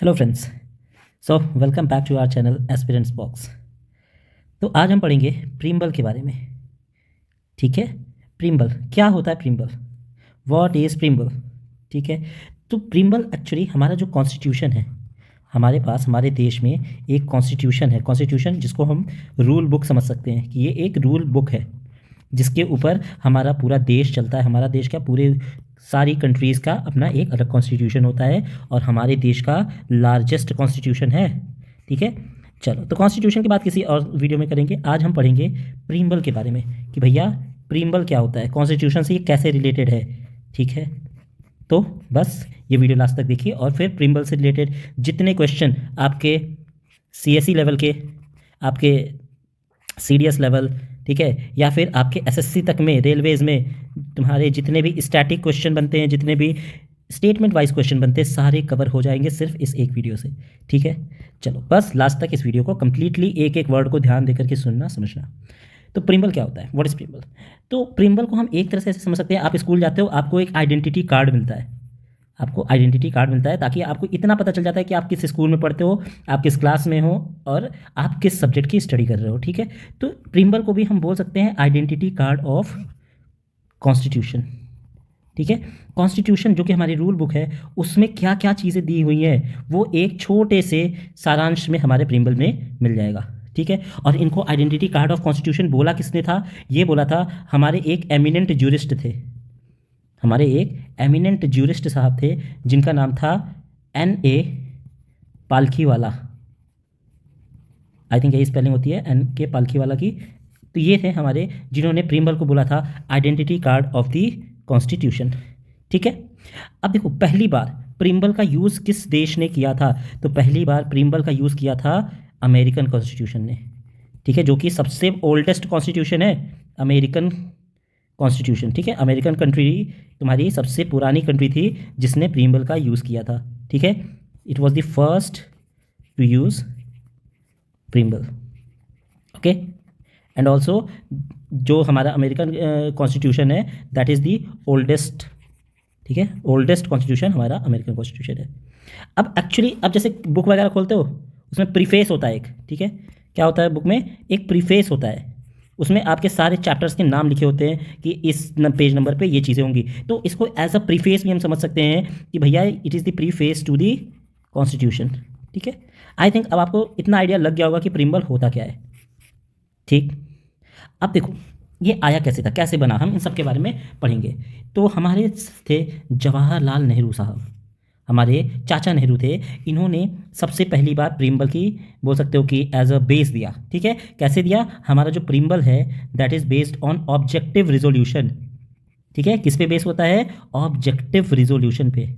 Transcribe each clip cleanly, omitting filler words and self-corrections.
Hello friends. So welcome back to our channel aspirants box. तो आज हम पढ़ेंगे प्रीम्बल के बारे में। ठीक है, प्रीम्बल क्या होता है? प्रीम्बल, व्हाट इज़ प्रीम्बल? ठीक है, तो प्रीम्बल एक्चुअली हमारा जो कॉन्स्टिट्यूशन है, हमारे पास हमारे देश में एक कॉन्स्टिट्यूशन है। कॉन्स्टिट्यूशन जिसको हम रूल बुक समझ सकते हैं कि ये एक रूल बुक है जिसके ऊपर हमारा पूरा देश चलता है। हमारा देश क्या, पूरे सारी कंट्रीज़ का अपना एक अलग कॉन्स्टिट्यूशन होता है और हमारे देश का लार्जेस्ट कॉन्स्टिट्यूशन है। ठीक है, चलो तो कॉन्स्टिट्यूशन की बात किसी और वीडियो में करेंगे। आज हम पढ़ेंगे प्रीम्बल के बारे में कि भैया प्रीम्बल क्या होता है, कॉन्स्टिट्यूशन से ये कैसे रिलेटेड है। ठीक है, तो बस ये वीडियो लास्ट तक देखिए और फिर प्रीम्बल से रिलेटेड जितने क्वेश्चन आपके सीएसई लेवल के, आपके सीडीएस लेवल, ठीक है, या फिर आपके एसएससी तक में, रेलवेज़ में तुम्हारे जितने भी स्टैटिक क्वेश्चन बनते हैं, जितने भी स्टेटमेंट वाइज क्वेश्चन बनते हैं, सारे कवर हो जाएंगे सिर्फ इस एक वीडियो से। ठीक है, चलो बस लास्ट तक इस वीडियो को कंप्लीटली एक एक वर्ड को ध्यान देकर के सुनना समझना। तो प्रीम्बल क्या होता है, व्हाट इज़ प्रीम्बल? तो प्रीम्बल को हम एक तरह से ऐसे समझ सकते हैं, आप स्कूल जाते हो, आपको एक आइडेंटिटी कार्ड मिलता है। आपको आइडेंटिटी कार्ड मिलता है ताकि आपको इतना पता चल जाता है कि आप किस स्कूल में पढ़ते हो, आप किस क्लास में हो और आप किस सब्जेक्ट की स्टडी कर रहे हो। ठीक है, तो प्रीम्बल को भी हम बोल सकते हैं आइडेंटिटी कार्ड ऑफ कॉन्स्टिट्यूशन। ठीक है, कॉन्स्टिट्यूशन जो कि हमारी रूल बुक है उसमें क्या क्या चीज़ें दी हुई हैं वो एक छोटे से सारांश में हमारे प्रीम्बल में मिल जाएगा। ठीक है, और इनको आइडेंटिटी कार्ड ऑफ कॉन्स्टिट्यूशन बोला किसने था? ये बोला था हमारे एक एमिनेंट ज्यूरिस्ट थे। हमारे एक एमिनेंट ज्यूरिस्ट साहब थे जिनका नाम था N.A. पालखीवाला। आई थिंक यही स्पेलिंग होती है N.K. पालखीवाला की। तो ये थे हमारे जिन्होंने प्रीम्बल को बोला था identity card of the constitution. ठीक है, अब देखो पहली बार प्रीम्बल का यूज़ किस देश ने किया था? तो पहली बार प्रीम्बल का यूज़ किया था अमेरिकन कॉन्स्टिट्यूशन ने। ठीक है, जो कि सबसे ओल्डेस्ट कॉन्स्टिट्यूशन है, अमेरिकन कॉन्स्टिट्यूशन। ठीक है, अमेरिकन कंट्री तुम्हारी सबसे पुरानी कंट्री थी जिसने प्रीम्बल का यूज़ किया था। ठीक है, it was the first to use preamble. Okay, and also जो हमारा अमेरिकन कॉन्स्टिट्यूशन है दैट इज़ द ओल्डेस्ट। ठीक है, ओल्डेस्ट कॉन्स्टिट्यूशन हमारा अमेरिकन कॉन्स्टिट्यूशन है। अब एक्चुअली अब जैसे बुक वगैरह खोलते हो उसमें प्रीफेस होता है एक। ठीक है, क्या होता है बुक में? एक प्रीफेस होता है, उसमें आपके सारे चैप्टर्स के नाम लिखे होते हैं कि इस पेज नंबर पे ये चीज़ें होंगी। तो इसको एज अ प्रीफेस भी हम समझ सकते हैं कि भैया it is the preface to the constitution. ठीक है, आई थिंक अब आपको इतना आइडिया लग गया होगा कि प्रीम्बल होता क्या है। ठीक, अब देखो ये आया कैसे था, कैसे बना, हम इन सब के बारे में पढ़ेंगे। तो हमारे थे जवाहरलाल नेहरू साहब, हमारे चाचा नेहरू थे। इन्होंने सबसे पहली बार प्रीम्बल की बोल सकते हो कि एज अ बेस दिया। ठीक है, कैसे दिया? हमारा जो प्रीम्बल है that is based on objective resolution. ठीक है, किस पे बेस होता है? ऑब्जेक्टिव रिजोल्यूशन पे।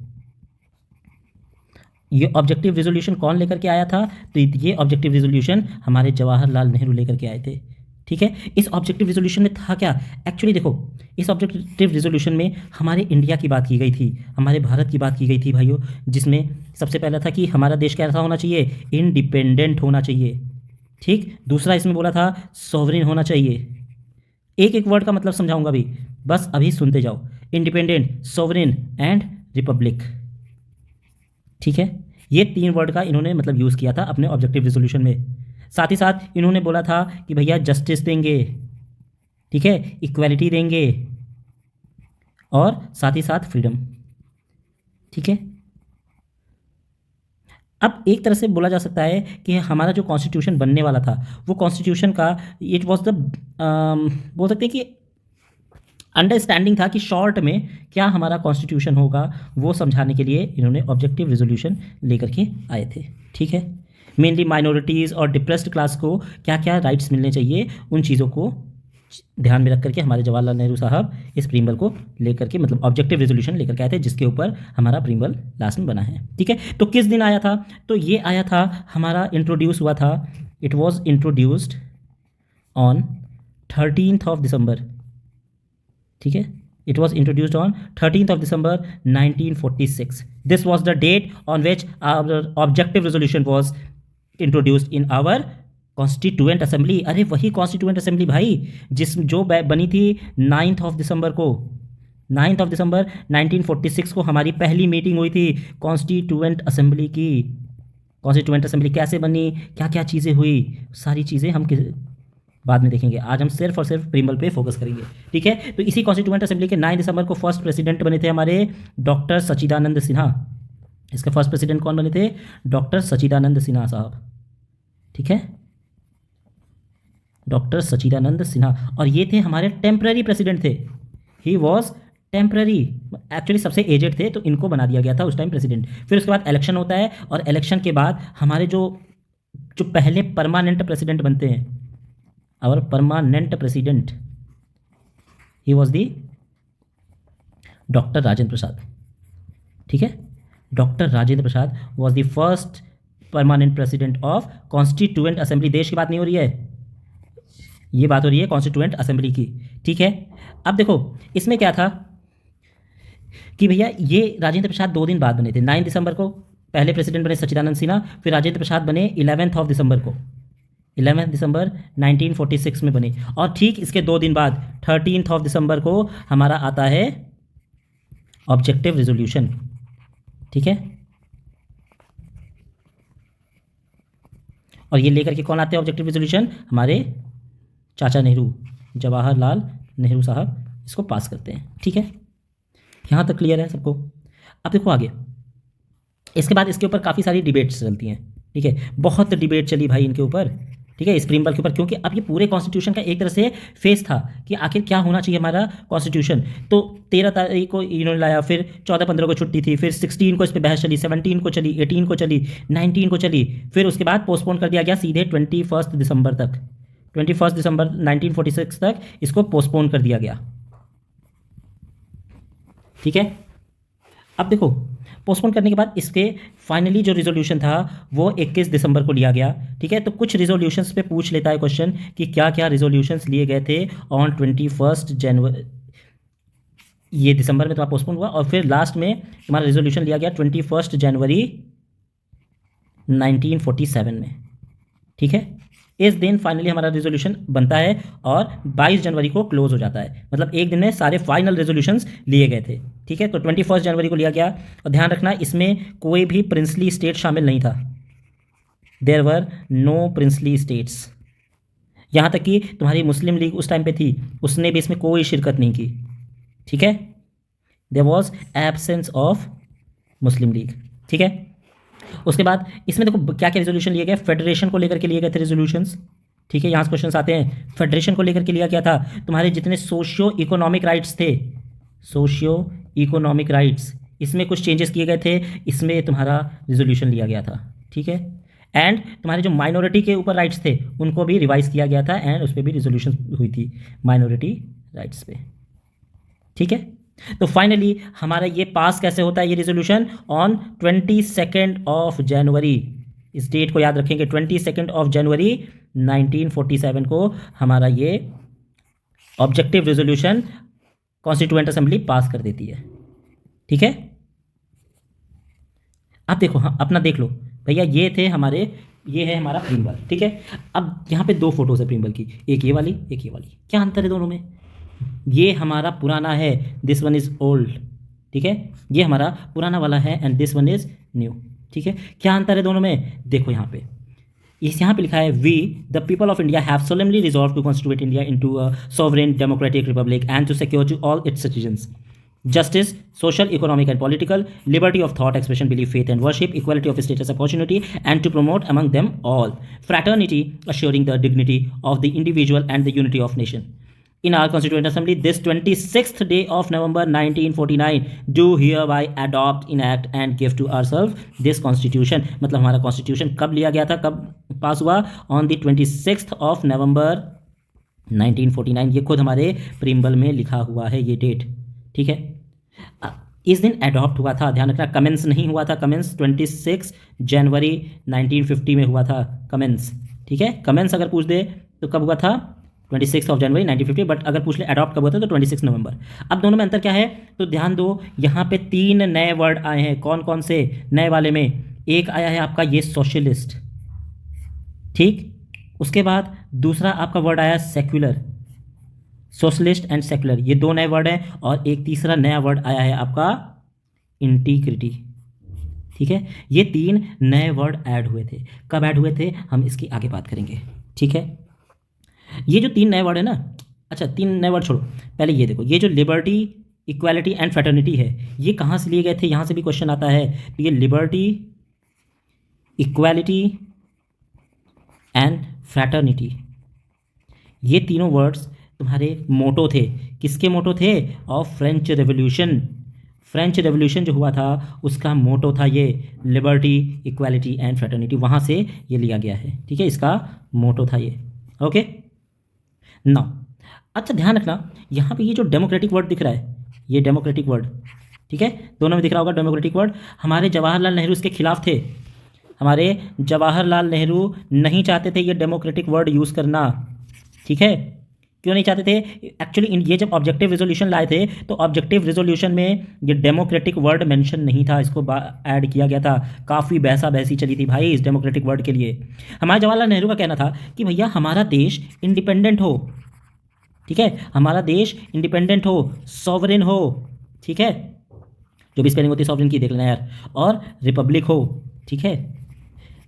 ये ऑब्जेक्टिव रिजोल्यूशन कौन लेकर के आया था? तो ये ऑब्जेक्टिव रिजोल्यूशन हमारे जवाहरलाल नेहरू लेकर के आए थे। ठीक है, इस ऑब्जेक्टिव रिजोल्यूशन में था क्या? एक्चुअली देखो, इस ऑब्जेक्टिव रिजोल्यूशन में हमारे इंडिया की बात की गई थी, हमारे भारत की बात की गई थी भाइयों, जिसमें सबसे पहला था कि हमारा देश कैसा होना चाहिए? इंडिपेंडेंट होना चाहिए। ठीक, दूसरा इसमें बोला था सॉवरेन होना चाहिए। एक एक वर्ड का मतलब समझाऊंगा अभी, बस अभी सुनते जाओ। Independent, sovereign and Republic. ठीक है, ये 3 वर्ड का इन्होंने मतलब यूज़ किया था अपने ऑब्जेक्टिव रिजोल्यूशन में। साथ ही साथ इन्होंने बोला था कि भैया जस्टिस देंगे, ठीक है, इक्वालिटी देंगे और साथ ही साथ फ्रीडम। ठीक है, अब एक तरह से बोला जा सकता है कि हमारा जो कॉन्स्टिट्यूशन बनने वाला था वो कॉन्स्टिट्यूशन का इट वॉज द बोल सकते हैं कि अंडरस्टैंडिंग था कि शॉर्ट में क्या हमारा कॉन्स्टिट्यूशन होगा, वो समझाने के लिए इन्होंने ऑब्जेक्टिव रिजोल्यूशन लेकर के आए थे। ठीक है, मेनली माइनॉरिटीज़ और डिप्रेस्ड क्लास को क्या क्या राइट्स मिलने चाहिए उन चीज़ों को ध्यान में रख करके हमारे जवाहरलाल नेहरू साहब इस प्रीम्बल को लेकर के मतलब ऑब्जेक्टिव रेजोल्यूशन लेकर के आए थे, जिसके ऊपर हमारा प्रीम्बल लास्ट में बना है। ठीक है, तो किस दिन आया था? तो ये आया था हमारा इंट्रोड्यूस हुआ था, it was introduced on 13th of December। ठीक है, it was introduced on 13th of December 1946। this was the date on which our objective resolution was introduced in our constituent assembly. अरे वही कॉन्स्टिट्यूएंट असेंबली भाई जिस जो बनी थी 9th of December को। 9th of December 1946 को हमारी पहली मीटिंग हुई थी कॉन्स्टिट्यूएंट असेंबली की। कॉन्स्टिट्यूएंट असेंबली कैसे बनी, क्या क्या चीज़ें हुई, सारी चीज़ें हम बाद में देखेंगे। आज हम सिर्फ और सिर्फ प्रीम्बल पे फोकस करेंगे, ठीक है। तो इसी कॉन्स्टिट्यूएंट असेंबली के 9 दिसंबर को फर्स्ट प्रेसिडेंट बने थे हमारे डॉक्टर सच्चिदानंद सिन्हा। इसके फर्स्ट प्रेसिडेंट कौन बने थे? डॉक्टर सच्चिदानंद सिन्हा साहब, ठीक है, डॉक्टर सच्चिदानंद सिन्हा। और ये थे हमारे टेम्पररी प्रेसिडेंट थे, ही वॉज टेम्पररी, एक्चुअली सबसे एजेड थे तो इनको बना दिया गया था उस टाइम प्रेसिडेंट। फिर उसके बाद इलेक्शन होता है और इलेक्शन के बाद हमारे जो जो पहले परमानेंट प्रेसिडेंट बनते हैं, our permanent president, he was the doctor Rajendra Prasad, ठीक है। Doctor Rajendra Prasad was the first permanent president of constituent assembly. देश की बात नहीं हो रही है, ये बात हो रही है कॉन्स्टिट्यूएंट असेंबली की, ठीक है। अब देखो इसमें क्या था कि भैया ये राजेंद्र प्रसाद 2 दिन बाद बने थे। 9 दिसंबर को पहले प्रेसिडेंट बने सच्चिदानंद सिन्हा, फिर राजेंद्र प्रसाद बने 11 दिसंबर को, 11 दिसंबर 1946 में बने। और ठीक इसके 2 दिन बाद 13 दिसंबर को हमारा आता है ऑब्जेक्टिव रेजोल्यूशन, ठीक है। और ये लेकर के कौन आते हैं ऑब्जेक्टिव रेजोल्यूशन? हमारे चाचा नेहरू, जवाहरलाल नेहरू साहब इसको पास करते हैं, ठीक है। यहाँ तक क्लियर है सबको? अब देखो आगे, इसके बाद इसके ऊपर काफ़ी सारी डिबेट्स चलती हैं, ठीक है, बहुत डिबेट चली भाई इनके ऊपर, ठीक है, इस प्रीम्बल के ऊपर, क्योंकि अब ये पूरे कॉन्स्टिट्यूशन का एक तरह से फेस था कि आखिर क्या होना चाहिए हमारा कॉन्स्टिट्यूशन। तो 13 तारीख को इन्होंने लाया, फिर 14-15 को छुट्टी थी, फिर 16 को इस पर बहस चली, 17 को चली, 18 को चली, 19 को चली, फिर उसके बाद पोस्टपोन कर दिया गया सीधे 21 दिसंबर तक, 21 दिसंबर 1946 तक इसको पोस्टपोन कर दिया गया, ठीक है। अब देखो पोस्टपोन करने के बाद इसके फाइनली जो रिजोल्यूशन था वो 21 दिसंबर को लिया गया, ठीक है। तो कुछ रिजोल्यूशंस पे पूछ लेता है क्वेश्चन कि क्या क्या रिजोल्यूशंस लिए गए थे ऑन 21 जनवरी, ये दिसंबर में तुम्हारा पोस्टपोन हुआ, और फिर लास्ट में तुम्हारा रिजोल्यूशन लिया गया 21 जनवरी 1947 में, ठीक है। इस दिन फाइनली हमारा रेजोल्यूशन बनता है और 22 जनवरी को क्लोज हो जाता है, मतलब एक दिन में सारे फाइनल रेजोल्यूशंस लिए गए थे, ठीक है। तो 21 जनवरी को लिया गया, और ध्यान रखना इसमें कोई भी प्रिंसली स्टेट शामिल नहीं था, there were no princely states. यहाँ तक कि तुम्हारी मुस्लिम लीग उस टाइम पे थी, उसने भी इसमें कोई शिरकत नहीं की, ठीक है, there was absence of Muslim League, ठीक है। उसके बाद इसमें देखो क्या क्या रेजोल्यूशन लिए गए, फेडरेशन को लेकर के लिए गए थे रेजोल्यूशंस, ठीक है। यहाँ से क्वेश्चन आते हैं, फेडरेशन को लेकर के लिया गया था, तुम्हारे जितने सोशियो इकोनॉमिक राइट्स थे, सोशियो इकोनॉमिक राइट्स, इसमें कुछ चेंजेस किए गए थे, इसमें तुम्हारा रेजोल्यूशन लिया गया था, ठीक है। एंड तुम्हारे जो माइनॉरिटी के ऊपर राइट्स थे उनको भी रिवाइज किया गया था, एंड उस पर भी रेजोल्यूशन हुई थी माइनॉरिटी राइट्स पे, ठीक है। तो फाइनली हमारा ये पास कैसे होता है ये रेजोल्यूशन? ऑन 22 जनवरी, इस डेट को याद रखेंगे, 22 जनवरी 1947 को हमारा ये ऑब्जेक्टिव रेजोल्यूशन कॉन्स्टिट्यूएंट असेंबली पास कर देती है, ठीक है। अब देखो, हाँ अपना देख लो भैया, ये थे हमारे, ये है हमारा प्रीम्बल, ठीक है। अब यहाँ पे 2 फोटोज है प्रीम्बल की, एक ये वाली एक ये वाली, क्या अंतर है दोनों में? ये हमारा पुराना है, दिस वन इज़ ओल्ड, ठीक है, ये हमारा पुराना वाला है and this one is new, ठीक है। क्या अंतर है दोनों में? देखो यहाँ पे, यहाँ पे लिखा है, we the people of India have solemnly resolve to constitute India into a sovereign democratic republic and to secure to all its citizens justice, social, economic and political, liberty of thought, expression, belief, faith and worship, equality of status, opportunity, and to promote among them all fraternity, assuring the dignity of the individual and the unity of nation. In our Constituent Assembly, this 26th day of November 1949, do hereby adopt, enact and give to ourselves this constitution. मतलब हमारा constitution कब लिया गया था, कब पास हुआ? On the 26th of November 1949. ये खुद हमारे प्रीम्बल में लिखा हुआ है ये डेट, ठीक है। इस दिन अडॉप्ट हुआ था, ध्यान रखना, कमेंस नहीं हुआ था, कमेंस 26 जनवरी 1950 में हुआ था कमेंस, ठीक है। कमेंस अगर पूछ दे तो कब हुआ था? 26 जनवरी 1950, बट अगर पूछ ले अडॉप्ट कब हुआ था तो 26 नवंबर। अब दोनों में अंतर क्या है? तो ध्यान दो, यहाँ पे 3 नए वर्ड आए हैं, कौन कौन से नए वाले में? एक आया है आपका ये सोशलिस्ट, ठीक, उसके बाद दूसरा आपका वर्ड आया सेक्युलर, सोशलिस्ट एंड सेक्युलर, ये 2 नए वर्ड हैं, और एक तीसरा नया वर्ड आया है आपका इंटीग्रिटी, ठीक है, ये 3 नए वर्ड ऐड हुए थे। कब ऐड हुए थे हम इसकी आगे बात करेंगे। ठीक है, ये जो 3 नए वर्ड है ना, अच्छा 3 नए वर्ड छोड़ो, पहले ये देखो, ये जो लिबर्टी, इक्वालिटी एंड फ्रेटर्निटी है, ये कहाँ से लिए गए थे, यहाँ से भी क्वेश्चन आता है। तो ये लिबर्टी, इक्वालिटी एंड फ्रैटर्निटी, ये तीनों वर्ड्स तुम्हारे मोटो थे। किसके मोटो थे? Of French revolution. French revolution जो हुआ था उसका मोटो था ये लिबर्टी, इक्वालिटी एंड फ्रेटर्निटी, वहाँ से ये लिया गया है। ठीक है, इसका मोटो था ये। ओके नाउ, अच्छा ध्यान रखना, यहाँ पे ये जो डेमोक्रेटिक वर्ड दिख रहा है, ये डेमोक्रेटिक वर्ड, ठीक है, दोनों में दिख रहा होगा डेमोक्रेटिक वर्ड, हमारे जवाहरलाल नेहरू इसके खिलाफ थे। हमारे जवाहरलाल नेहरू नहीं चाहते थे ये डेमोक्रेटिक वर्ड यूज़ करना। ठीक है, क्यों नहीं चाहते थे? एक्चुअली ये जब ऑब्जेक्टिव रिजोल्यूशन लाए थे तो ऑब्जेक्टिव रिजोल्यूशन में ये डेमोक्रेटिक वर्ड मेंशन नहीं था, इसको ऐड किया गया था। काफ़ी बहसा बहसी चली थी भाई इस डेमोक्रेटिक वर्ड के लिए। हमारे जवाहरलाल नेहरू का कहना था कि भैया हमारा देश इंडिपेंडेंट हो, ठीक है, हमारा देश इंडिपेंडेंट हो, सॉवरेन हो, ठीक है, जो भी स्पेलिंग होती है सॉवरेन की देख लेना यार, और रिपब्लिक हो। ठीक है,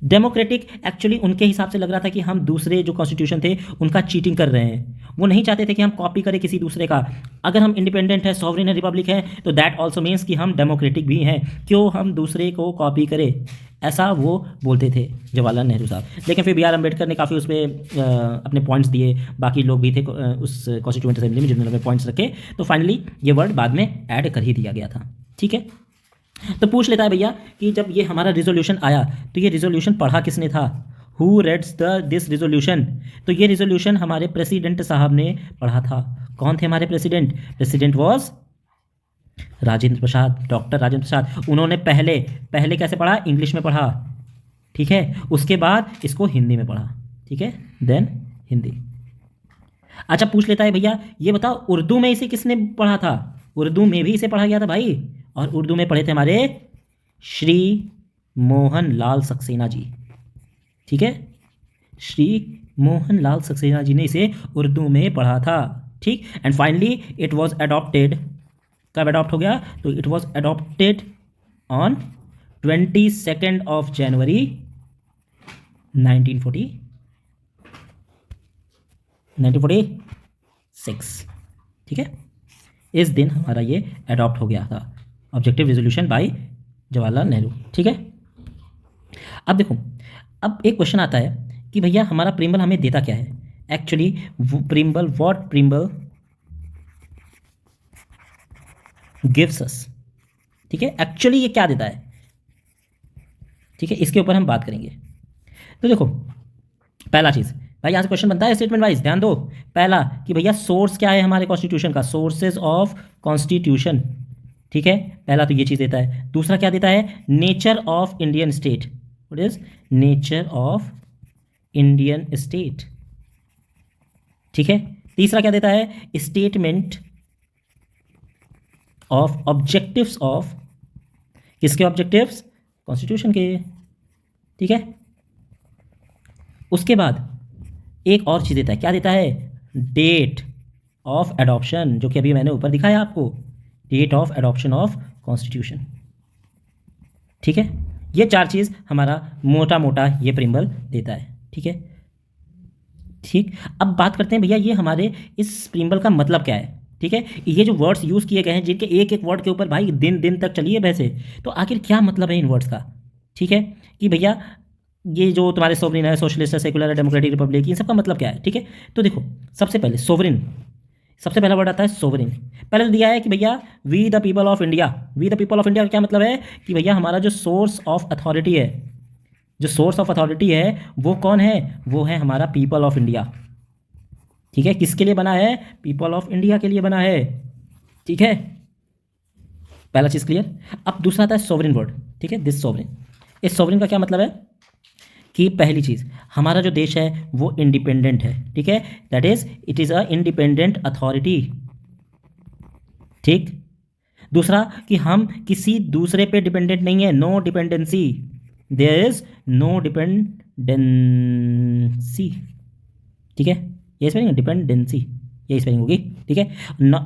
डेमोक्रेटिक एक्चुअली उनके हिसाब से लग रहा था कि हम दूसरे जो कॉन्स्टिट्यूशन थे उनका चीटिंग कर रहे हैं। वो नहीं चाहते थे कि हम कॉपी करें किसी दूसरे का। अगर हम इंडिपेंडेंट है, सॉवरेन है, रिपब्लिक है, तो दैट ऑल्सो मीन्स कि हम डेमोक्रेटिक भी हैं, क्यों हम दूसरे को कॉपी करें, ऐसा वो बोलते थे जवाहरलाल नेहरू साहब। लेकिन फिर B.R. अम्बेडकर ने काफ़ी उस पर अपने पॉइंट्स दिए, बाकी लोग भी थे उस कॉन्स्टिट्यूएंट असेंबली में जिन्होंने पॉइंट्स रखे, तो फाइनली ये वर्ड बाद में ऐड कर ही दिया गया था। ठीक है, तो पूछ लेता है भैया कि जब ये हमारा रिजोल्यूशन आया तो ये रिजोल्यूशन पढ़ा किसने था? Who reads this resolution? तो ये रिजोल्यूशन हमारे प्रेसिडेंट साहब ने पढ़ा था। कौन थे हमारे president? President was Rajendra Prasad, doctor Rajendra Prasad. उन्होंने पहले कैसे पढ़ा? इंग्लिश में पढ़ा, ठीक है, उसके बाद इसको हिंदी में पढ़ा, ठीक है, देन हिंदी। अच्छा पूछ लेता है भैया ये बताओ उर्दू में इसे किसने पढ़ा था? उर्दू में भी इसे पढ़ा गया था भाई, और उर्दू में पढ़े थे हमारे श्री मोहन लाल सक्सेना जी। ठीक है, श्री मोहन लाल सक्सेना जी ने इसे उर्दू में पढ़ा था। ठीक, and finally it was adopted. कब अडॉप्ट हो गया? तो it was adopted on 22 of January 1946। ठीक है, इस दिन हमारा ये अडॉप्ट हो गया था, objective resolution by Jawaharlal Nehru. ठीक है, अब देखो, अब एक क्वेश्चन आता है कि भैया हमारा प्रिम्बल हमें देता क्या है? Actually preamble, what preamble gives us, ठीक है, एक्चुअली ये क्या देता है? ठीक है, इसके ऊपर हम बात करेंगे। तो देखो, पहला चीज़ भाई, यहाँ से क्वेश्चन बनता है स्टेटमेंट वाइज, ध्यान दो। पहला कि भैया सोर्स क्या है हमारे कॉन्स्टिट्यूशन का? Sources of constitution. ठीक है, पहला तो ये चीज़ देता है। दूसरा क्या देता है? Nature of Indian state. What is nature of Indian state? ठीक है, तीसरा क्या देता है? स्टेटमेंट ऑफ ऑब्जेक्टिव्स ऑफ, किसके ऑब्जेक्टिव्स? कॉन्स्टिट्यूशन के। ठीक है, उसके बाद एक और चीज़ देता है, क्या देता है? डेट ऑफ एडॉप्शन, जो कि अभी मैंने ऊपर दिखाया आपको, date of adoption of constitution. ठीक है, ये 4 चीज़ हमारा मोटा मोटा ये प्रिम्बल देता है। ठीक है, ठीक, अब बात करते हैं भैया ये हमारे इस प्रिम्बल का मतलब क्या है। ठीक है, ये जो वर्ड्स यूज़ किए गए हैं, जिनके एक एक वर्ड के ऊपर भाई दिन दिन तक चलिए वैसे, तो आखिर क्या मतलब है इन वर्ड्स का? ठीक है, कि भैया ये जो तुम्हारे सोवरेन है, सोशलिस्ट है, सेकुलर है, डेमोक्रेटिक, रिपब्लिक, इन सब का मतलब क्या है? ठीक है, तो देखो सबसे पहले सोवरेन, सबसे पहला वर्ड आता है सोवरेन। पहले तो दिया है कि भैया we the people of India. We the people of India का क्या मतलब है? कि भैया हमारा जो सोर्स ऑफ अथॉरिटी है, जो सोर्स ऑफ अथॉरिटी है वो कौन है? वो है हमारा पीपल ऑफ इंडिया। ठीक है, किसके लिए बना है? पीपल ऑफ इंडिया के लिए बना है। ठीक है, पहला चीज़ क्लियर। अब दूसरा आता है सोवरेन वर्ड। ठीक है, दिस सोवरेन, इस सोवरेन का क्या मतलब है? कि पहली चीज़ हमारा जो देश है वो इंडिपेंडेंट है। ठीक है, that is it is a independent authority. ठीक, दूसरा कि हम किसी दूसरे पे डिपेंडेंट नहीं है, no dependency, there is no dependency. ठीक है, ये स्पेलिंग डिपेंडेंसी, ये स्पेलिंग होगी। ठीक है,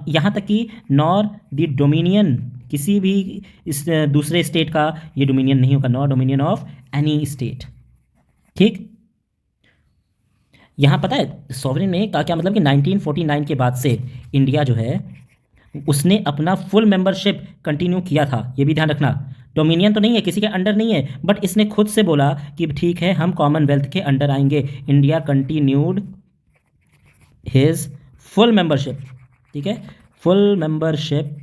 यहाँ तक कि नॉर द डोमिनियन, किसी भी इस दूसरे स्टेट का ये डोमिनियन नहीं होगा, not dominion of any state. ठीक, यहाँ पता है सॉवरेन में का क्या मतलब कि 1949 के बाद से इंडिया जो है उसने अपना फुल मेंबरशिप कंटिन्यू किया था, ये भी ध्यान रखना। डोमिनियन तो नहीं है, किसी के अंडर नहीं है, बट इसने खुद से बोला कि ठीक है हम कॉमनवेल्थ के अंडर आएंगे। India continued his full membership, ठीक है, फुल मेंबरशिप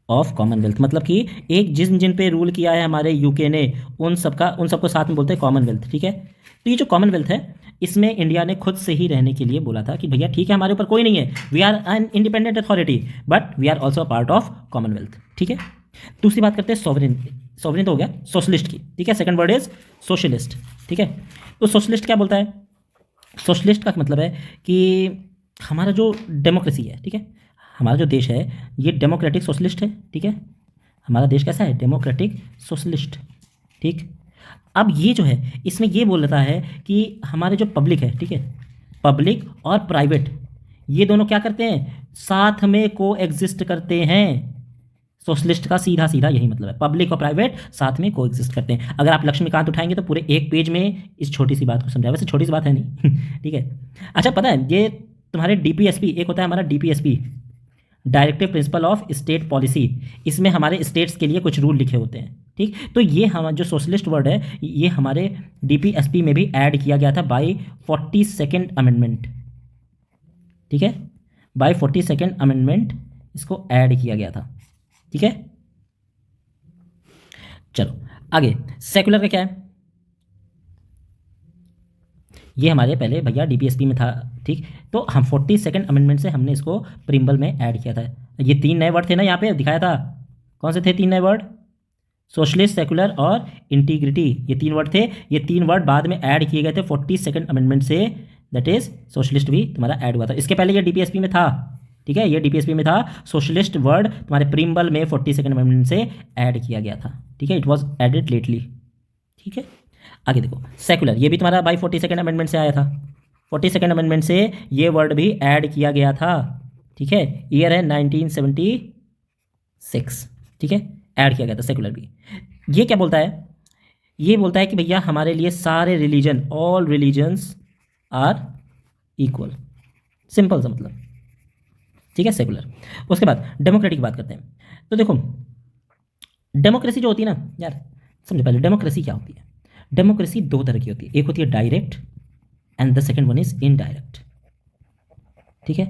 ऑफ कॉमनवेल्थ, मतलब कि एक जिन जिन पे रूल किया है हमारे यूके ने उन सबको साथ में बोलते हैं कॉमनवेल्थ। ठीक है, तो ये जो कॉमनवेल्थ है इसमें इंडिया ने खुद से ही रहने के लिए बोला था कि भैया ठीक है हमारे ऊपर कोई नहीं है, we are an independent authority but we are also a part of Commonwealth. ठीक है, दूसरी बात करते हैं सॉवरेन। सॉवरेन तो हो गया सोशलिस्ट की, ठीक है, सेकंड वर्ड इज सोशलिस्ट। ठीक है, तो सोशलिस्ट क्या बोलता है? सोशलिस्ट का मतलब है कि हमारा जो डेमोक्रेसी है, ठीक है, हमारा जो देश है ये डेमोक्रेटिक सोशलिस्ट है। ठीक है, हमारा देश कैसा है? Democratic socialist. ठीक, अब ये जो है इसमें ये बोल रहा है कि हमारे जो पब्लिक है, ठीक है, पब्लिक और प्राइवेट ये दोनों क्या करते हैं? साथ में को एग्जिस्ट करते हैं। सोशलिस्ट का सीधा सीधा यही मतलब है, पब्लिक और प्राइवेट साथ में को एग्जिस्ट करते हैं। अगर आप लक्ष्मीकांत उठाएंगे तो पूरे एक पेज में इस छोटी सी बात को समझाया, वैसे छोटी सी बात है नहीं। ठीक है, अच्छा पता है ये तुम्हारे डीपीएसपी, एक होता है हमारा DPSP, directive principle of state policy, इसमें हमारे स्टेट्स के लिए कुछ रूल लिखे होते हैं। ठीक, तो ये हम जो सोशलिस्ट वर्ड है ये हमारे डीपीएसपी में भी ऐड किया गया था बाय 42nd अमेंडमेंट। ठीक है, बाय 42nd अमेंडमेंट इसको ऐड किया गया था। ठीक है, चलो आगे सेकुलर का क्या है? ये हमारे पहले भैया डीपीएसपी में था। ठीक, तो हम 42nd अमेंडमेंट से हमने इसको प्रिम्बल में ऐड किया था। ये 3 नए वर्ड थे ना, यहाँ पे दिखाया था, कौन से थे 3 नए वर्ड? सोशलिस्ट, सेकुलर और इंटीग्रिटी, ये 3 वर्ड थे। ये 3 वर्ड बाद में ऐड किए गए थे 42nd अमेंडमेंट से, दैट इज सोशलिस्ट भी तुम्हारा ऐड हुआ था। इसके पहले ये डीपीएसपी में था। ठीक है, ये डीपीएसपी में था, सोशलिस्ट वर्ड तुम्हारे प्रिम्बल में 42nd अमेंडमेंट से ऐड किया गया था। ठीक है, इट वॉज एडेड लेटली। ठीक है, आगे देखो सेकुलर, ये भी तुम्हारा बाई 42nd अमेंडमेंट से आया था। 42nd अमेंडमेंट से ये वर्ड भी ऐड किया गया था। ठीक है, ईयर है 1976। ठीक है, ऐड किया गया था सेकुलर भी। ये क्या बोलता है? ये बोलता है कि भैया हमारे लिए सारे religion, all religions are equal, simple सा मतलब। ठीक है, सेकुलर। उसके बाद डेमोक्रेटिक की बात करते हैं। तो देखो डेमोक्रेसी जो होती है ना यार, समझो पहले डेमोक्रेसी क्या होती है। डेमोक्रेसी 2 तरह की होती है, एक होती है direct and the second one is indirect. ठीक है,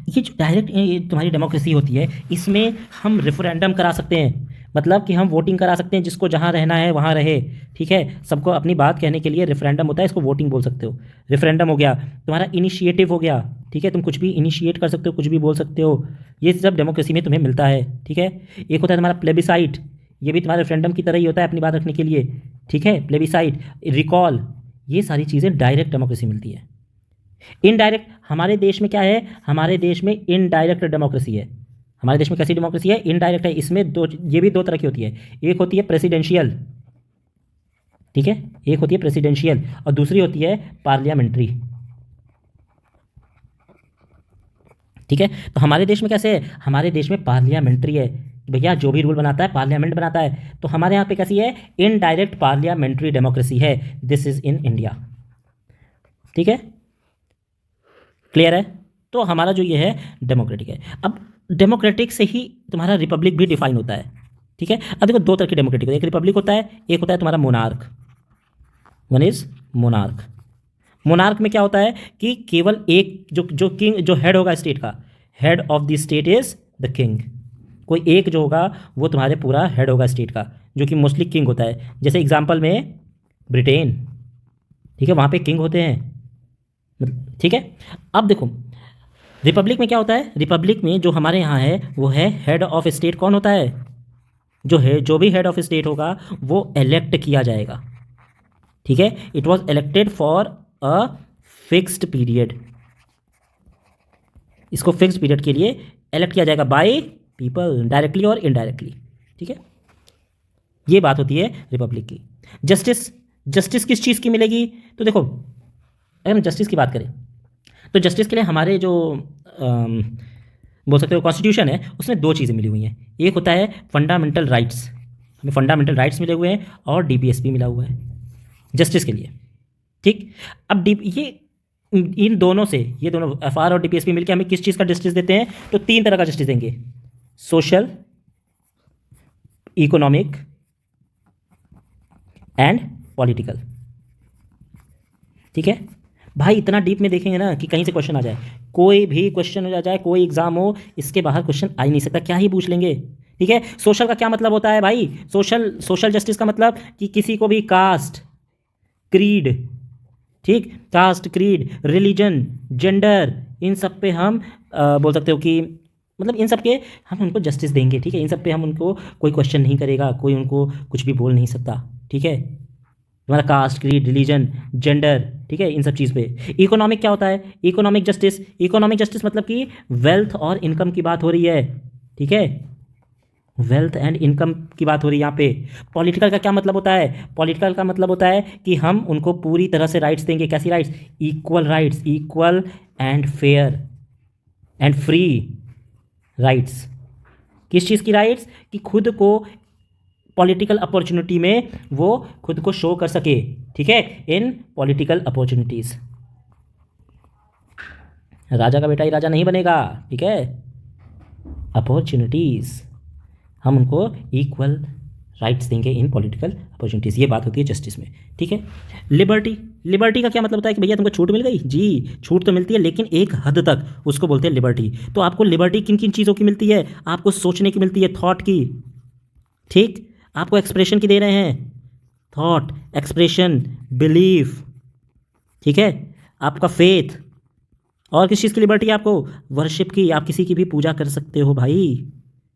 ये जो डायरेक्ट तुम्हारी डेमोक्रेसी होती है इसमें हम रेफरेंडम करा सकते हैं, मतलब कि हम वोटिंग करा सकते हैं, जिसको जहाँ रहना है वहाँ रहे। ठीक है, सबको अपनी बात कहने के लिए रेफरेंडम होता है, इसको वोटिंग बोल सकते हो। रेफरेंडम हो गया तुम्हारा, इनिशिएटिव हो गया। ठीक है, तुम कुछ भी इनिशिएट कर सकते हो, कुछ भी बोल सकते हो, ये सब डेमोक्रेसी में तुम्हें मिलता है। ठीक है, एक होता है तुम्हारा प्लेबिसाइट, ये भी तुम्हारे रेफरेंडम की तरह ही होता है अपनी बात रखने के लिए। ठीक है, प्लेबिसाइट, रिकॉल, ये सारी चीज़ें डायरेक्ट डेमोक्रेसी मिलती है। इनडायरेक्ट हमारे देश में क्या है? हमारे देश में इनडायरेक्ट डेमोक्रेसी है। हमारे देश में कैसी डेमोक्रेसी है? इनडायरेक्ट है। इसमें ये भी 2 तरह की होती है, एक होती है प्रेसिडेंशियल। ठीक है, एक होती है प्रेसिडेंशियल और दूसरी होती है पार्लियामेंट्री। ठीक है, तो हमारे देश में कैसे है? हमारे देश में पार्लियामेंट्री है, भैया जो भी रूल बनाता है पार्लियामेंट बनाता है। तो हमारे यहाँ पे कैसी है? इनडायरेक्ट पार्लियामेंट्री डेमोक्रेसी है। This is in India. ठीक है, क्लियर है? तो हमारा जो ये है डेमोक्रेटिक है। अब डेमोक्रेटिक से ही तुम्हारा रिपब्लिक भी डिफाइन होता है। ठीक है, अब देखो 2 तरह की डेमोक्रेटिक होता है, एक रिपब्लिक होता है, एक होता है तुम्हारा monarch. One is monarch. Monarch में क्या होता है कि केवल एक जो किंग, जो हेड होगा स्टेट का, head of the state is the king. कोई एक जो होगा वो तुम्हारे पूरा हेड होगा स्टेट का, जो कि मोस्टली किंग होता है। जैसे एग्जाम्पल में ब्रिटेन, ठीक है, वहाँ पे किंग होते हैं। ठीक है, अब देखो रिपब्लिक में क्या होता है? रिपब्लिक में जो हमारे यहाँ है वो है हेड ऑफ स्टेट। कौन होता है? जो भी हेड ऑफ स्टेट होगा वो इलेक्ट किया जाएगा। ठीक है, it was elected for a fixed period, इसको फिक्स्ड पीरियड के लिए इलेक्ट किया जाएगा बाय पीपल, डायरेक्टली और इनडायरेक्टली। ठीक है, ये बात होती है रिपब्लिक की। जस्टिस किस चीज़ की मिलेगी? तो देखो अगर हम जस्टिस की बात करें तो जस्टिस के लिए हमारे जो बोल सकते हो कॉन्स्टिट्यूशन है, उसमें दो चीज़ें मिली हुई हैं। एक होता है फंडामेंटल राइट्स, हमें फंडामेंटल राइट्स मिले हुए हैं, और डीपीएसपी मिला हुआ है जस्टिस के लिए। ठीक, अब डी ये इन दोनों से, ये दोनों एफआर और डीपीएसपी मिलकर हमें किस चीज़ का जस्टिस देते हैं? तो तीन तरह का जस्टिस देंगे, सोशल, इकोनॉमिक एंड पॉलिटिकल। ठीक है भाई, इतना डीप में देखेंगे ना कि कहीं से क्वेश्चन आ जाए, कोई भी क्वेश्चन हो जाए, कोई एग्जाम हो, इसके बाहर क्वेश्चन आ ही नहीं सकता, क्या ही पूछ लेंगे। ठीक है, सोशल का क्या मतलब होता है भाई? सोशल जस्टिस का मतलब कि किसी को भी कास्ट, क्रीड, ठीक, कास्ट, क्रीड, रिलीजन, जेंडर, इन सब पे हम बोल सकते हो कि मतलब इन सब के हम उनको जस्टिस देंगे। ठीक है, इन सब पे हम उनको, कोई क्वेश्चन नहीं करेगा, कोई उनको कुछ भी बोल नहीं सकता। ठीक है, तुम्हारा कास्ट, क्रीड, रिलीजन, जेंडर, ठीक है, इन सब चीज़ पे। इकोनॉमिक क्या होता है? इकोनॉमिक जस्टिस मतलब कि वेल्थ और इनकम की बात हो रही है। ठीक है, वेल्थ एंड इनकम की बात हो रही है यहाँ पे। पॉलिटिकल का क्या मतलब होता है? पॉलिटिकल का मतलब होता है कि हम उनको पूरी तरह से राइट्स देंगे। कैसी rights? Equal rights, equal and fair and free rights. किस चीज़ की राइट्स? कि खुद को पॉलिटिकल अपॉर्चुनिटी में वो खुद को शो कर सके। ठीक है, इन पॉलिटिकल अपॉर्चुनिटीज। राजा का बेटा ही राजा नहीं बनेगा। ठीक है, अपॉर्चुनिटीज, हम उनको इक्वल राइट्स देंगे इन पॉलिटिकल अपॉर्चुनिटीज़। ये बात होती है जस्टिस में। ठीक है, लिबर्टी का क्या मतलब होता है? कि भैया तुमको छूट मिल गई जी, छूट तो मिलती है लेकिन एक हद तक, उसको बोलते हैं लिबर्टी। तो आपको लिबर्टी किन किन चीज़ों की मिलती है? आपको सोचने की मिलती है, थॉट की। ठीक, आपको एक्सप्रेशन की दे रहे हैं, थॉट, एक्सप्रेशन, बिलीफ। ठीक है, आपका फेथ। और किस चीज़ की लिबर्टी है आपको? वर्शिप की, आप किसी की भी पूजा कर सकते हो भाई।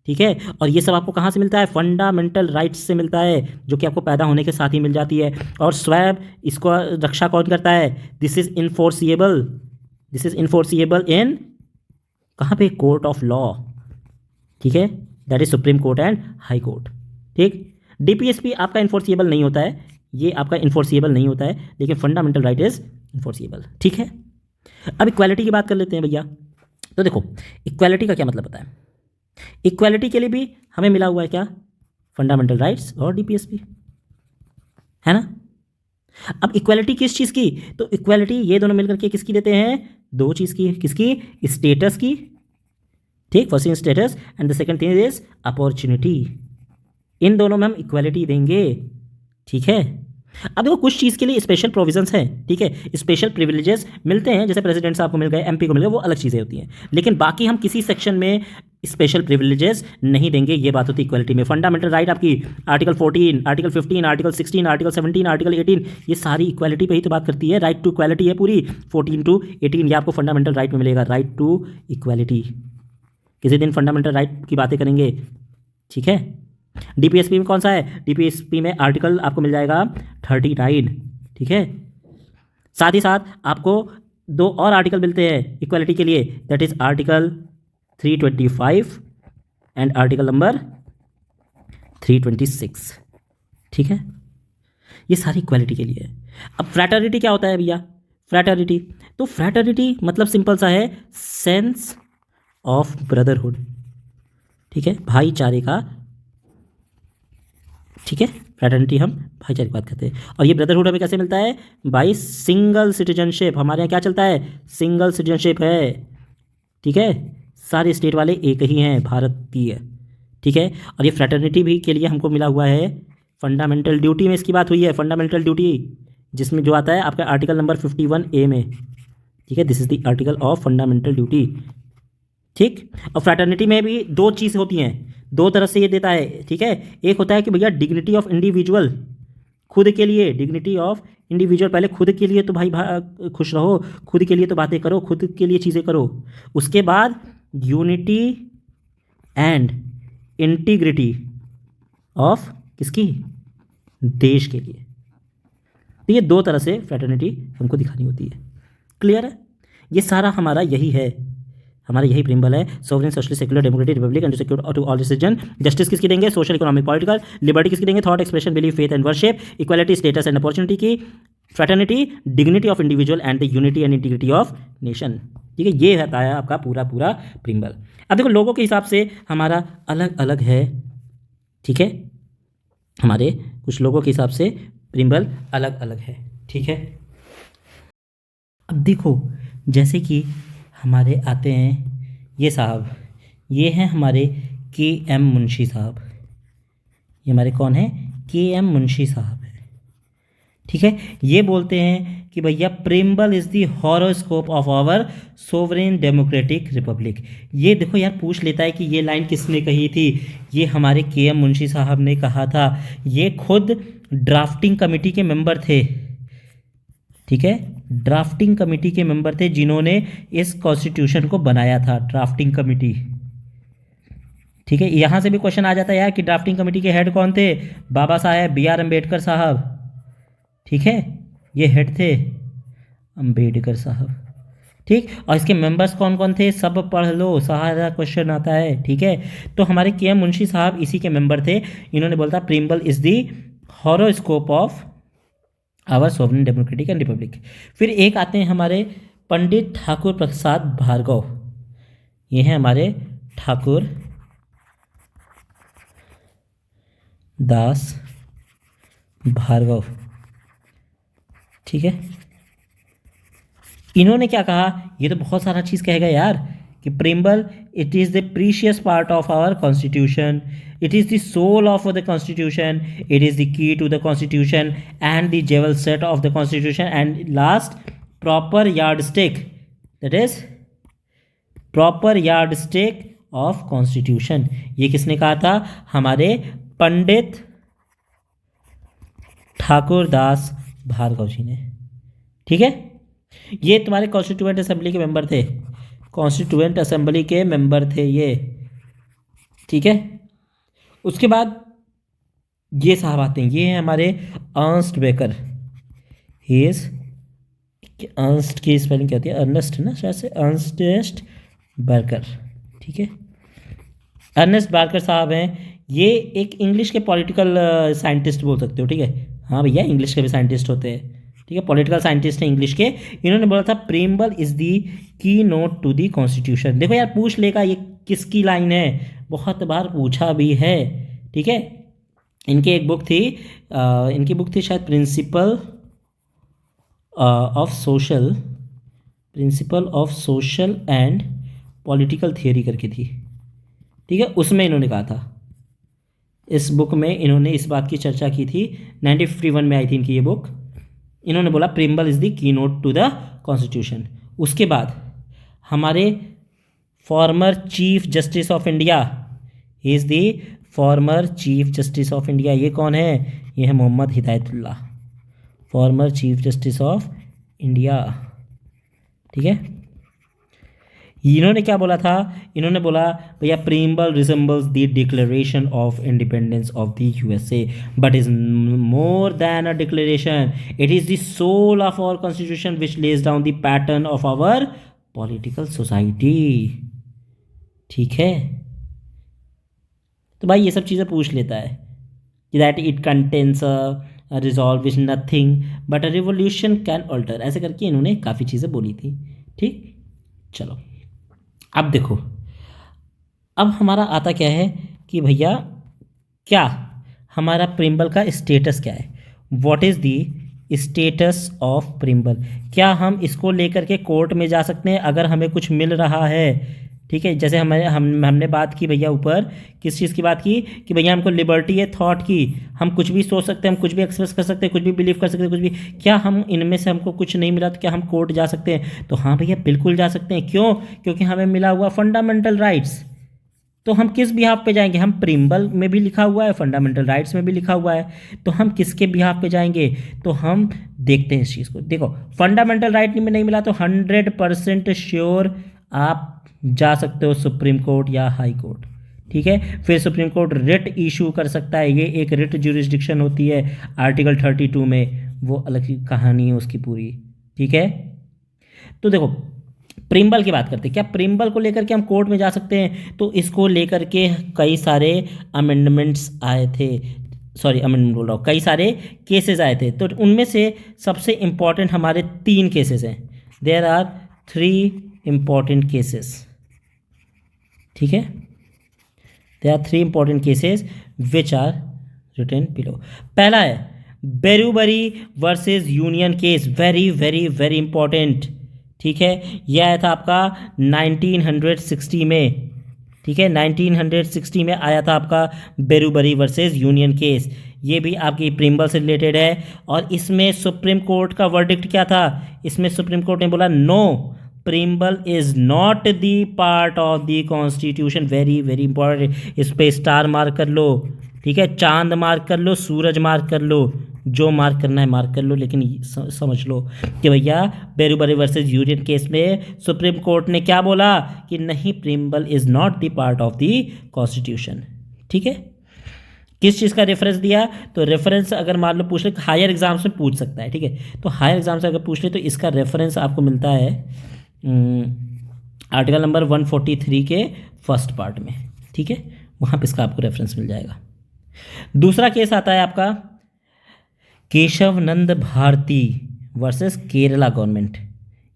ठीक है, और ये सब आपको कहाँ से मिलता है? फंडामेंटल राइट्स से मिलता है, जो कि आपको पैदा होने के साथ ही मिल जाती है। और स्वयं इसको रक्षा कौन करता है? दिस इज इन्फोर्सिएबल इन, कहाँ पे? Court of law. ठीक है, that is supreme court and high court. ठीक, डीपीएसपी आपका इन्फोर्सिएबल नहीं होता है, ये आपका इन्फोर्सिएबल नहीं होता है, लेकिन फंडामेंटल राइट इज इन्फोर्सिएबल। ठीक है, अब इक्वालिटी की बात कर लेते हैं भैया। तो देखो, इक्वालिटी का क्या मतलब होता है? इक्वालिटी के लिए भी हमें मिला हुआ है क्या? फंडामेंटल राइट्स और डीपीएसपी, है ना। अब इक्वालिटी किस चीज़ की? तो इक्वालिटी ये दोनों मिलकर के किसकी देते हैं? दो चीज़ की। किसकी? स्टेटस की। ठीक, first is status and the second thing is opportunity. इन दोनों में हम इक्वालिटी देंगे। ठीक है, अब देखो कुछ चीज़ के लिए स्पेशल प्रोविजंस हैं। ठीक है, स्पेशल प्रिविलेजेस मिलते हैं, जैसे प्रेसिडेंट साहब को मिल गए, एमपी को मिल गए, वो अलग चीज़ें होती हैं। लेकिन बाकी हम किसी सेक्शन में स्पेशल प्रिविलेजेस नहीं देंगे। ये बात होती है इक्वालिटी में। फंडामेंटल राइट आपकी article 14, article 15, article 16, article 17, article 18, ये सारी इक्वालिटी पे ही तो बात करती है। राइट टू इक्वालिटी है पूरी, 14 to 18, ये आपको फंडामेंटल राइट में मिलेगा, राइट टू इक्वालिटी। किसी दिन फंडामेंटल राइट की बातें करेंगे। ठीक है, डीपीएसपी में कौन सा है? डीपीएसपी में आर्टिकल आपको मिल जाएगा 39। ठीक है, साथ ही साथ आपको दो और आर्टिकल मिलते हैं इक्वालिटी के लिए, that is article 325 and article number 326। ठीक है, ये सारी इक्वालिटी के लिए है। अब फ्रैटर्निटी क्या होता है भैया? फ्रैटर्निटी, तो फ्रैटर्निटी मतलब सिंपल सा है, सेंस ऑफ ब्रदरहुड। ठीक है, भाईचारे का। ठीक है, फ्रैटर्निटी हम भाईचारे की बात करते हैं। और ये ब्रदरहुड हमें कैसे मिलता है? By single citizenship. हमारे यहाँ क्या चलता है? सिंगल सिटीजनशिप है। ठीक है, सारे स्टेट वाले एक ही हैं, भारतीय। ठीक है, और ये फ्रैटर्निटी भी के लिए हमको मिला हुआ है फंडामेंटल ड्यूटी में, इसकी बात हुई है, फंडामेंटल ड्यूटी, जिसमें जो आता है आपका आर्टिकल नंबर 51A में। ठीक है, this is the article of fundamental duty. ठीक, और फ्रैटर्निटी में भी दो चीज़ होती हैं, दो तरह से ये देता है। ठीक है, एक होता है कि भैया डिग्निटी ऑफ इंडिविजुअल, खुद के लिए डिग्निटी ऑफ इंडिविजुअल, पहले खुद के लिए तो भाई खुश रहो, खुद के लिए तो बातें करो, खुद के लिए चीज़ें करो। उसके बाद यूनिटी एंड इंटीग्रिटी ऑफ किसकी? देश के लिए। तो ये दो तरह से फ्रैटर्निटी हमको दिखानी होती है। क्लियर है? ये सारा हमारा यही है, हमारा यही प्रिंबल है, sovereign, socialist, secular, democratic, republic and secure to all citizen. Justice किसकी देंगे? Social, economic, political. लिबर्टी किसकी देंगे? Thought, expression, belief, faith and worship. Equality, status and opportunity की। Fraternity, dignity of individual and the unity and integrity of nation. ठीक है, ये रहता है आपका पूरा पूरा प्रिम्बल। अब देखो लोगों के हिसाब से हमारा अलग अलग है, ठीक है, हमारे कुछ लोगों के हिसाब से प्रिम्बल अलग अलग है, ठीक है। अब देखो जैसे कि हमारे आते हैं ये साहब, ये हैं हमारे के एम मुंशी साहब, ये हमारे कौन है, के एम मुंशी साहब है, ठीक है। ये बोलते हैं कि भैया preamble is the horoscope of our sovereign democratic republic. ये देखो यार पूछ लेता है कि ये लाइन किसने कही थी, ये हमारे के एम मुंशी साहब ने कहा था। ये खुद ड्राफ्टिंग कमेटी के मेंबर थे, ठीक है, ड्राफ्टिंग कमेटी के मेंबर थे जिन्होंने इस कॉन्स्टिट्यूशन को बनाया था, ड्राफ्टिंग कमेटी, ठीक है। यहाँ से भी क्वेश्चन आ जाता है यार कि ड्राफ्टिंग कमेटी के हेड कौन थे, बाबा साहेब बी आर अम्बेडकर साहब, ठीक है, ये हेड थे अम्बेडकर साहब, ठीक। और इसके मेंबर्स कौन कौन थे, सब पढ़ लो, सारा क्वेश्चन आता है, ठीक है। तो हमारे के एम मुंशी साहब इसी के मेंबर थे। इन्होंने बोला था preamble is the horoscope of our sovereign democratic and republic. फिर एक आते हैं हमारे पंडित ठाकुर प्रसाद भार्गव, ये हैं हमारे ठाकुर दास भार्गव, ठीक है। इन्होंने क्या कहा, ये तो बहुत सारा चीज़ कहेगा यार, कि preamble it is the precious part of our constitution, it is the soul of the constitution, it is the key to the constitution and the jewel set of the constitution and last proper yardstick, that is proper yardstick of constitution. ये किसने कहा था, हमारे पंडित ठाकुर दास भार्गव जी ने, ठीक है। ये तुम्हारे कॉन्स्टिट्यूएंट असेंबली के मेंबर थे, कॉन्स्टिट्यूएंट असेंबली के मेंबर थे ये, ठीक है। उसके बाद ये साहब आते हैं, ये हैं हमारे Ernst baker, he is, Ernst की स्पेलिंग क्या होती है, अर्नेस्ट ना शायद से, अर्नस्ट बर्कर, ठीक है। अर्नेस्ट बार्कर साहब हैं, ये एक इंग्लिश के पॉलिटिकल साइंटिस्ट बोल सकते हो, ठीक है। हाँ भैया इंग्लिश के भी साइंटिस्ट होते हैं, ठीक है, पॉलिटिकल साइंटिस्ट हैं इंग्लिश के। इन्होंने बोला था प्रिम्बल इज दी की नोट टू दी कॉन्स्टिट्यूशन। देखो यार पूछ लेगा ये किसकी लाइन है, बहुत बार पूछा भी है, ठीक है। इनकी एक बुक थी, इनकी बुक थी शायद principle of social and political theory करके थी, ठीक है। उसमें इन्होंने कहा था, इस बुक में इन्होंने इस बात की चर्चा की थी, 1951 में आई थी इनकी ये बुक। इन्होंने बोला preamble is the keynote to the constitution. उसके बाद हमारे former chief justice of India, he is the former chief justice of India, ये कौन है, ये है Mohammad Hidayatullah, former chief justice of India, ठीक है। इन्होंने क्या बोला था, इन्होंने बोला भैया preamble resembles the declaration of independence of the USA but is more than a declaration, it is the soul of our constitution which lays down the pattern of our political society, ठीक है। तो भाई ये सब चीज़ें पूछ लेता है कि that it contains a resolve which nothing but a revolution can alter, ऐसे करके इन्होंने काफ़ी चीज़ें बोली थी, ठीक। चलो अब देखो, अब हमारा आता क्या है कि भैया क्या हमारा प्रिम्बल का स्टेटस क्या है, what is the status of preamble. क्या हम इसको लेकर के कोर्ट में जा सकते हैं अगर हमें कुछ मिल रहा है, ठीक है। जैसे हमने बात की भैया ऊपर, किस चीज़ की बात की कि भैया हमको लिबर्टी है थॉट की, हम कुछ भी सोच सकते हैं, हम कुछ भी एक्सप्रेस कर सकते हैं, कुछ भी बिलीव कर सकते हैं, कुछ भी। क्या हम इनमें से हमको कुछ नहीं मिला तो क्या हम कोर्ट जा सकते हैं, तो हाँ भैया बिल्कुल जा सकते हैं। क्यों, क्योंकि हमें मिला हुआ फंडामेंटल राइट्स। तो हम किस बिहाफ पे जाएंगे, हम प्रिम्बल में भी लिखा हुआ है, फंडामेंटल राइट्स में भी लिखा हुआ है, तो हम किसके बिहाफ पे जाएंगे, तो हम देखते हैं इस चीज़ को। देखो फंडामेंटल राइट में नहीं मिला तो 100% श्योर आप जा सकते हो सुप्रीम कोर्ट या हाई कोर्ट, ठीक है। फिर सुप्रीम कोर्ट रिट इशू कर सकता है, ये एक रिट ज्यूरिसडिक्शन होती है आर्टिकल 32 में, वो अलग की कहानी है उसकी पूरी, ठीक है। तो देखो प्रिम्बल की बात करते हैं, क्या प्रिम्बल को लेकर के हम कोर्ट में जा सकते हैं, तो इसको लेकर के कई सारे अमेंडमेंट्स आए थे, सॉरी अमेंडमेंट बोल रहा हूँ, कई सारे केसेस आए थे। तो उनमें से सबसे इम्पॉर्टेंट हमारे 3 केसेस हैं, देयर आर 3 इंपॉर्टेंट केसेस, ठीक है। There are 3 important cases which are written below. पहला है Berubari versus union case, very very very important, ठीक है। यह आया था आपका 1960 में, ठीक है, 1960 में आया था आपका बेरूबरी वर्सेस यूनियन केस। ये भी आपकी प्रिम्बल से रिलेटेड है। और इसमें सुप्रीम कोर्ट का वर्डिक्ट क्या था? इसमें सुप्रीम कोर्ट ने बोला no, preamble is not the part of the constitution. Very very important, इस पे स्टार मार्क कर लो, ठीक है, चांद मार्क कर लो, सूरज मार्क कर लो, जो मार्क करना है मार्क कर लो, लेकिन समझ लो कि भैया बेरूबरी वर्सेस यूनियन केस में सुप्रीम कोर्ट ने क्या बोला कि नहीं, preamble is not the part of the constitution, ठीक है। किस चीज़ का रेफरेंस दिया? तो रेफरेंस अगर मान लो पूछ ले, हायर एग्जाम्स में पूछ सकता है, ठीक है। तो हायर एग्जाम से अगर पूछ ले तो इसका रेफरेंस आपको मिलता है आर्टिकल नंबर 143 के फर्स्ट पार्ट में, ठीक है, वहाँ पे इसका आपको रेफरेंस मिल जाएगा। दूसरा केस आता है आपका केशव नंद भारती वर्सेस केरला गवर्नमेंट।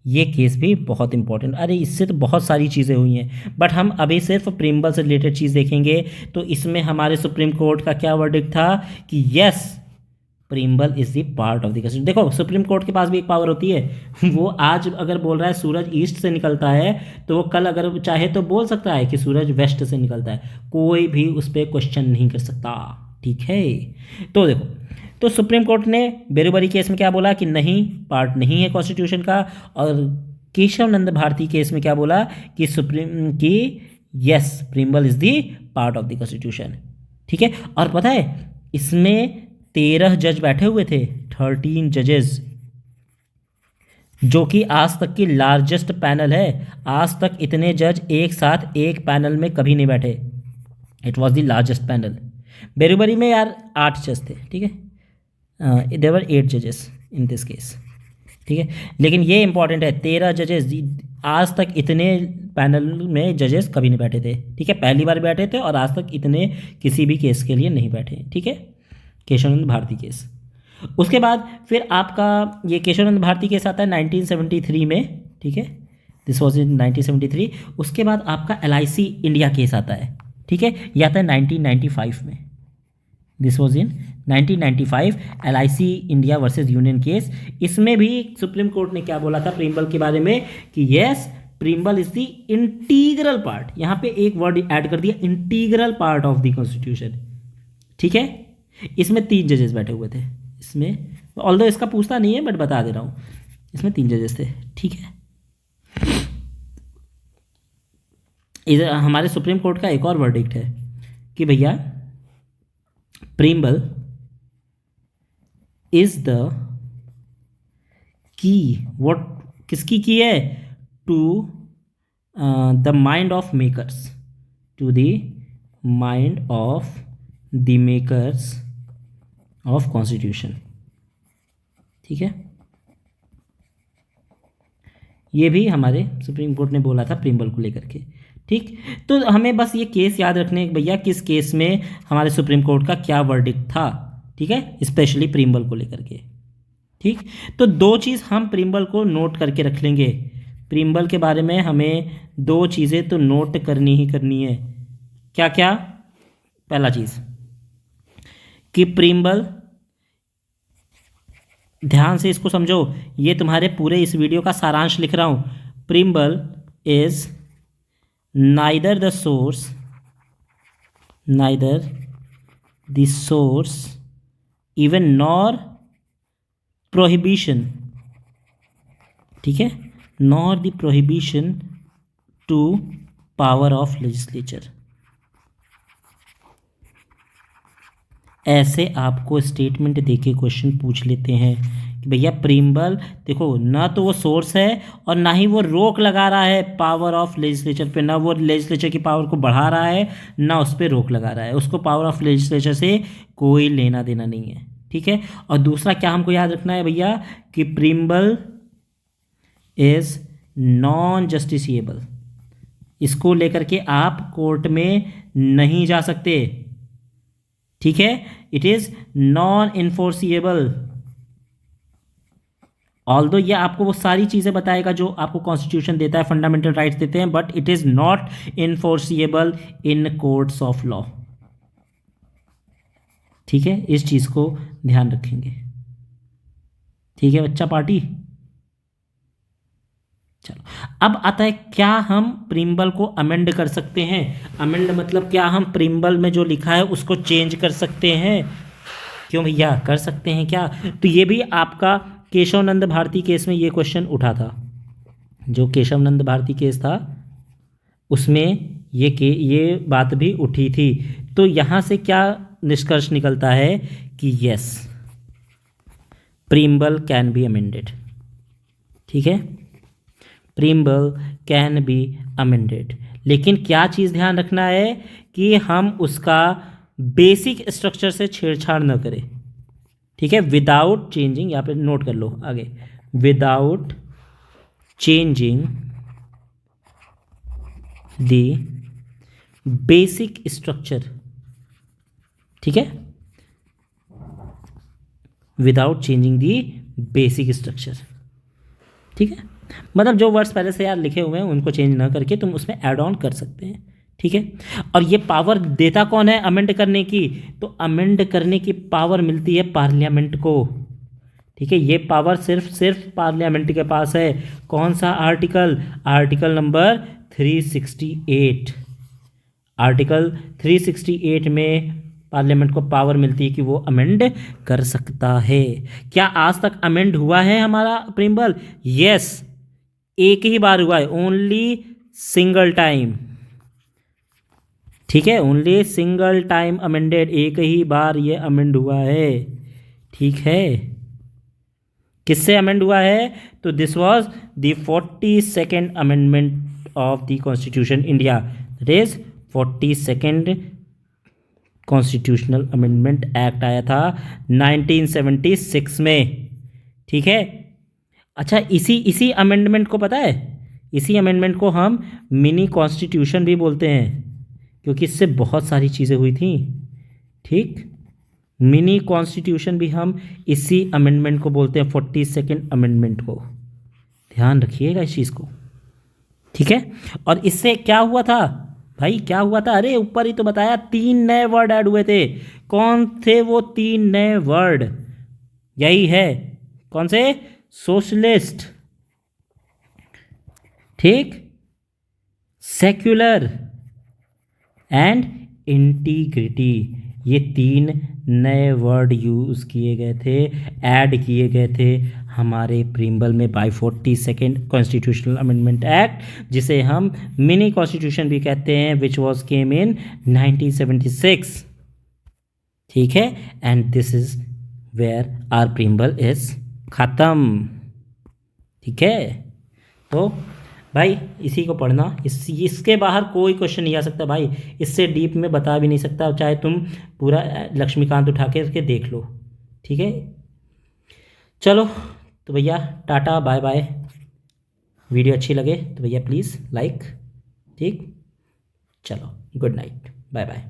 ये केस भी बहुत इंपॉर्टेंट, अरे इससे तो बहुत सारी चीज़ें हुई हैं, बट हम अभी सिर्फ प्रिम्बल से रिलेटेड चीज़ देखेंगे। तो इसमें हमारे सुप्रीम कोर्ट का क्या वर्डिक्ट था कि yes, preamble is the part of the constitution. देखो सुप्रीम कोर्ट के पास भी एक पावर होती है, वो आज अगर बोल रहा है सूरज ईस्ट से निकलता है, तो वो कल अगर चाहे तो बोल सकता है कि सूरज वेस्ट से निकलता है, कोई भी उस पर क्वेश्चन नहीं कर सकता, ठीक है। तो देखो, तो सुप्रीम कोर्ट ने बेरूबरी केस में क्या बोला कि नहीं, पार्ट नहीं है कॉन्स्टिट्यूशन का। और केशव नंद भारती केस में क्या बोला कि yes, preamble is the part of the constitution, ठीक है। और पता है इसमें 13 जज बैठे हुए थे, 13 जजेस, जो कि आज तक की लार्जेस्ट पैनल है। आज तक इतने जज एक साथ एक पैनल में कभी नहीं बैठे, it was the largest panel. Berubari में यार 8 जज थे, ठीक है, देयर वर 8 जजेस इन दिस केस, ठीक है। लेकिन ये इंपॉर्टेंट है, 13 जजेस, आज तक इतने पैनल में जजेस कभी नहीं बैठे थे, ठीक है, पहली बार बैठे थे और आज तक इतने किसी भी केस के लिए नहीं बैठे, ठीक है, केशवानंद भारती केस। उसके बाद फिर आपका ये केशवानंद भारती केस आता है 1973 में, ठीक है, दिस वॉज इन 1973। उसके बाद आपका LIC इंडिया केस आता है, ठीक है, यह आता है 1995 में, this was in 1995 LIC India versus union case. इसमें भी सुप्रीम कोर्ट ने क्या बोला था प्रिम्बल के बारे में कि yes, preamble is the integral part, यहाँ पे एक वर्ड ऐड कर दिया, integral part of the constitution, ठीक है। इसमें 3 जजेस बैठे हुए थे, इसमें ऑल्दो इसका पूछता नहीं है बट बता दे रहा हूँ, इसमें 3 जजेस थे, ठीक है। इधर हमारे सुप्रीम कोर्ट का एक और वर्डिक्ट है कि भैया preamble is the key, what किसकी की है? To the mind of makers, to the mind of the makers of constitution, ठीक है। ये भी हमारे सुप्रीम कोर्ट ने बोला था प्रिम्बल को लेकर के, ठीक। तो हमें बस ये केस याद रखने भैया, किस केस में हमारे सुप्रीम कोर्ट का क्या वर्डिक्ट था, ठीक है, स्पेशली प्रिम्बल को लेकर के, ठीक। तो 2 चीज़ हम प्रिम्बल को नोट करके रख लेंगे, प्रिम्बल के बारे में हमें 2 चीज़ें तो नोट करनी ही करनी है। क्या क्या? पहला चीज़ कि प्रिम्बल, ध्यान से इसको समझो, ये तुम्हारे पूरे इस वीडियो का सारांश लिख रहा हूँ। Preamble is neither the source even nor prohibition, ठीक है, nor the prohibition to power of legislature. ऐसे आपको स्टेटमेंट देके क्वेश्चन पूछ लेते हैं कि भैया प्रिम्बल, देखो ना तो वो सोर्स है और ना ही वो रोक लगा रहा है पावर ऑफ लेजिस्लेचर पे, ना वो लेजिस्लेचर की पावर को बढ़ा रहा है ना उस पर रोक लगा रहा है, उसको पावर ऑफ लेजिस्लेचर से कोई लेना देना नहीं है, ठीक है। और दूसरा क्या हमको याद रखना है भैया कि प्रिम्बल इज नॉन जस्टिसिएबल, इसको लेकर के आप कोर्ट में नहीं जा सकते, ठीक है, it is non enforceable. Although ये आपको वो सारी चीज़ें बताएगा जो आपको कॉन्स्टिट्यूशन देता है, फंडामेंटल राइट्स देते हैं, but it is not enforceable in courts of law. ठीक है, इस चीज़ को ध्यान रखेंगे। ठीक है बच्चा पार्टी। चलो, अब आता है क्या हम प्रीम्बल को अमेंड कर सकते हैं। अमेंड मतलब क्या हम प्रीम्बल में जो लिखा है उसको चेंज कर सकते हैं। क्यों भैया, कर सकते हैं क्या? तो ये भी आपका केशव नंद भारती केस में ये क्वेश्चन उठा था। जो केशव नंद भारती केस था उसमें ये बात भी उठी थी। तो यहाँ से क्या निष्कर्ष निकलता है कि यस, प्रीम्बल कैन बी अमेंडेड। ठीक है, प्रीम्बल कैन बी अमेंडेड, लेकिन क्या चीज़ ध्यान रखना है कि हम उसका बेसिक स्ट्रक्चर से छेड़छाड़ न करें। ठीक है, विदाउट चेंजिंग, यहाँ पे नोट कर लो आगे, without changing the basic structure. ठीक है, without changing the basic structure. ठीक है, मतलब जो वर्ड्स पहले से यार लिखे हुए हैं उनको चेंज ना करके तुम उसमें ऐड ऑन कर सकते हैं। ठीक है, और ये पावर देता कौन है अमेंड करने की? तो अमेंड करने की पावर मिलती है पार्लियामेंट को। ठीक है, ये पावर सिर्फ पार्लियामेंट के पास है। कौन सा आर्टिकल? Article number 368। आर्टिकल 368 में पार्लियामेंट को पावर मिलती है कि वो अमेंड कर सकता है। क्या आज तक अमेंड हुआ है हमारा प्रीम्बल? यस, एक ही बार हुआ है, ओनली सिंगल टाइम। ठीक है, ओनली सिंगल टाइम अमेंडेड, एक ही बार ये अमेंड हुआ है। ठीक है, किससे अमेंड हुआ है? तो this was the 42nd amendment of the constitution India, that is 42nd constitutional amendment act आया था 1976 में। ठीक है, अच्छा, इसी अमेंडमेंट को पता है, इसी अमेंडमेंट को हम मिनी कॉन्स्टिट्यूशन भी बोलते हैं, क्योंकि इससे बहुत सारी चीज़ें हुई थी। ठीक, मिनी कॉन्स्टिट्यूशन भी हम इसी अमेंडमेंट को बोलते हैं, 42nd अमेंडमेंट को। ध्यान रखिएगा इस चीज़ को। ठीक है, और इससे क्या हुआ था भाई, क्या हुआ था? अरे ऊपर ही तो बताया, 3 नए वर्ड ऐड हुए थे। कौन थे वो 3 नए वर्ड? यही है, कौन से? सोशलिस्ट, ठीक, सेक्युलर एंड इंटीग्रिटी। ये 3 नए वर्ड यूज़ किए गए थे, ऐड किए गए थे हमारे प्रीम्बल में bye 42nd constitutional amendment act, जिसे हम मिनी कॉन्स्टिट्यूशन भी कहते हैं, विच वॉज केम इन 1976। ठीक है, and this is where our preamble is ख़त्म। ठीक है, तो भाई इसी को पढ़ना, इसके बाहर कोई क्वेश्चन नहीं आ सकता भाई, इससे डीप में बता भी नहीं सकता, चाहे तुम पूरा लक्ष्मीकांत उठा के देख लो। ठीक है, चलो तो भैया टाटा बाय बाय। वीडियो अच्छी लगे तो भैया प्लीज़ लाइक। ठीक, चलो गुड नाइट, बाय बाय।